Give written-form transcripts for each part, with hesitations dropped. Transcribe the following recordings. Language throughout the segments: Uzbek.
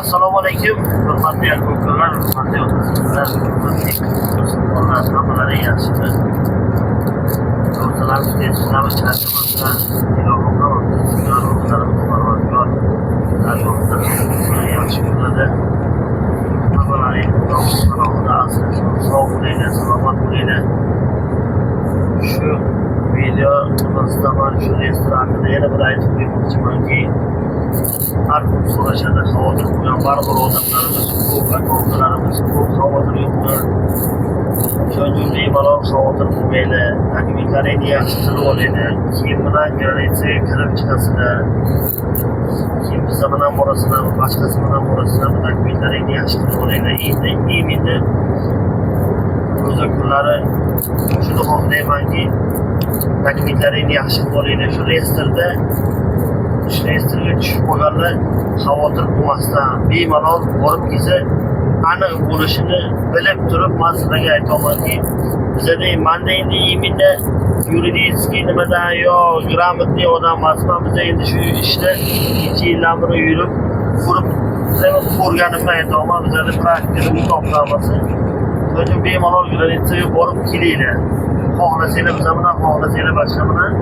Assalomu alaykum, hurmatli aka-ukalar, hurmatli ota-singillar, hurmatli musulmonlar, hammalari yaxshimi? Ro'zalarimiz tezlab charchamasda, ilohim ro'zalarimiz parvardigor, yaxshi kunlarda hammalari salomida asrasin, sog' bo'linglar, salomat bo'linglar. Shu video nimasidan mana shu restoran haqida yana bir aytib qo'ymoqchimanki, har kun so'rashadi, xavotir bo'lgan baribir odamlarimiz ko'p, aka-ukalarimiz ko'p xavotirga bo'lgan. Shu bemalol xavotir bo'lmaylar, takliflaringni yaxshi qilib olinglar, keyin bilan granitsaga kirib chiqasizlar, keyin biza bilan borasizlar, boshqasi bilan borasizlar, takliflaringni yaxshi qilib olinglar. Endi ro'za kunlari shuni xohlaymanki, takliflaringni yaxshi qilib olinglar. Shu restoranga tushib qolganlar xavotir bo'lmasdan bemalol borib kelsa, aniq bo'lishini bilib turib, men sizlarga aytamanki, bizada manda endi yeminda yuridiskiy nimadan yo gрамотный odam emasman. Biz endi shu ishda necha yildan beri yurib ko'rib ko'rganimni aytaman. Bizada praktikada o'toqlarimiz. O'zim bemalol granitsaga borib kelinglar. Xohlasanglar biza bilan, xohlasanglar boshqa bilan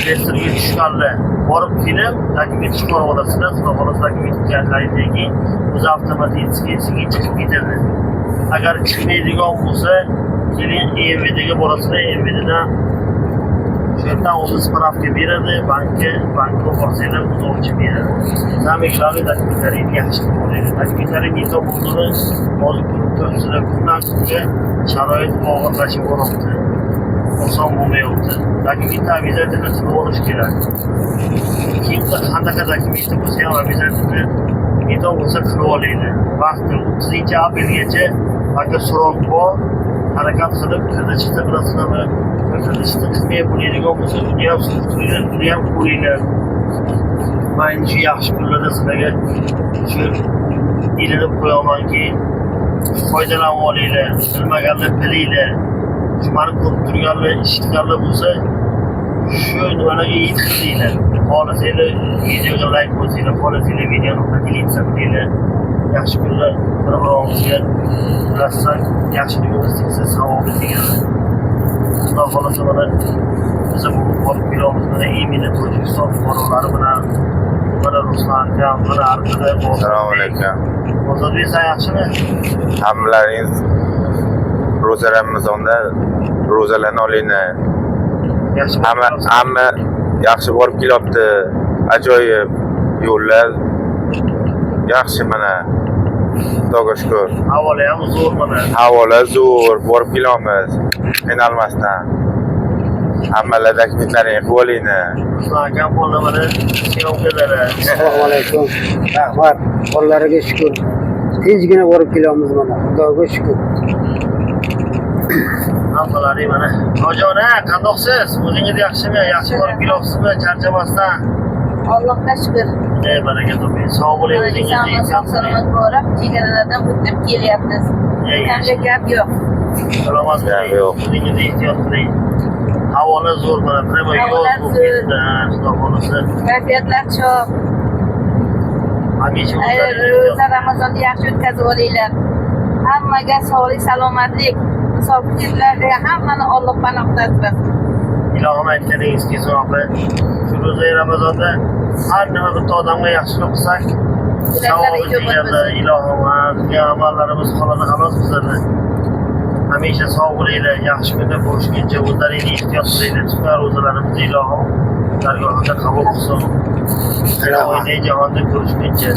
restoranga tushganlar borib kelib, taklif chiqarib olasizlar. Xolos taklifga aytaydan keyin o'z avtomatik chiqib ketadi. Agar chiqmaydigan bo'lsa, keyin MVDga borasizlar. MVDdan shu yerdan o'zi spravka beradi, bankka borsanglar o'zi ochib beradi. Zamiklarni takliflaringizni yaxshi qilib oling. Takliflaringiz yeto bo'ldi, hozir ko'rib turibsizlar, kundan kunga sharoit og'irlashib boryapti. Oson bo'lmayapti. Taklifni обязательно qilib olish kerak. Kimda qanaqa taklif bo'lsa ham обязательно yeto bo'lsa qilib olinglar. Vaqti 30-aprelgacha agar so'roq bor, harakat qilib kirdi chiqdi bilasizlarmi? Kirdi qilmay bo'ladigan bo'lsa, uni ham surishtiringlar, uni ham ko'ringlar. Men shu yaxshi kunlarda sizlarga shu ilinib qo'yamanki, foydalanib olinglar, bilmaganlar bilinglar. Shu meni ko'rib turganlar, eshitganlar bo'lsa, shu nimalarga yetkazinglar. Xohlasanglar videoga like bosinglar, xohlasanglar videoni поделиться qilinglar. Yaxshi kunlar bir-birimizga bilasizlar, yaxshiligimiz tegsa savobi tegadi. Xudo xolasa mana biza bu borib kelamiz, mana Emina Tojikiston fuqarolari bilan, mana Ruslan akam, mana arkada Assalomu alaykum. Ozodbek, sen yaxshimi? Hammalaringiz ro'za Ramazonda ro'zalarni olinglar. Hamma yaxshi borib kelyapti. Ajoyib yo'llar yaxshi mana. Xudoga shukr. Havola ham zo'r mana. Havola zo'r, borib kelyapmiz. Qiynalmasdan. Hammalar takliflarini qilib olinglar. Ruslan akam qo'lda mana syomkalar. Assalomu alaykum. Rahmat. Qo'llariga shukr. Tinchgina borib kelyapmiz mana. Xudoga shukr. Hammalaring mana. Hojon, qandoqsiz? O'zingiz yaxshimi? Yaxshi borib kelyapsizmi? Charchamasdan. Allohga shukr. Baraka toping. Sog' bo'ling, o'zingizni salomat bo'lib, chegaralardan o'tib kelyapmiz. Qancha gap yo'q. Salomat bo'ling, o'zingizni ehtiyot qiling. Havola zo'r mana, primo yo'l bo'lib ketdi. Xudo xolasa. Kayfiyatlar chop. Hamisha Ro'za Ramazonni yaxshi o'tkazib olinglar. Hammaga sog'lik, salomatlik, musofirlarga hammani Alloh panoh tashlasin. Ilohim aytganingiz kelsin opa. Shu ro'za Ramazonda har nima bitta odamga yaxshilik qilsak, savobi tegadi. Ilohim, qilgan amallarimiz qoladi xolos bizlarni. Hamisha sog' bo'linglar, yaxshi kunda ko'rishguncha o'zlaringizni ehtiyot qilinglar. Tutgan ro'zalarimizni ilohim dargohida qabul qilsin. Jahonda ko'rishguncha.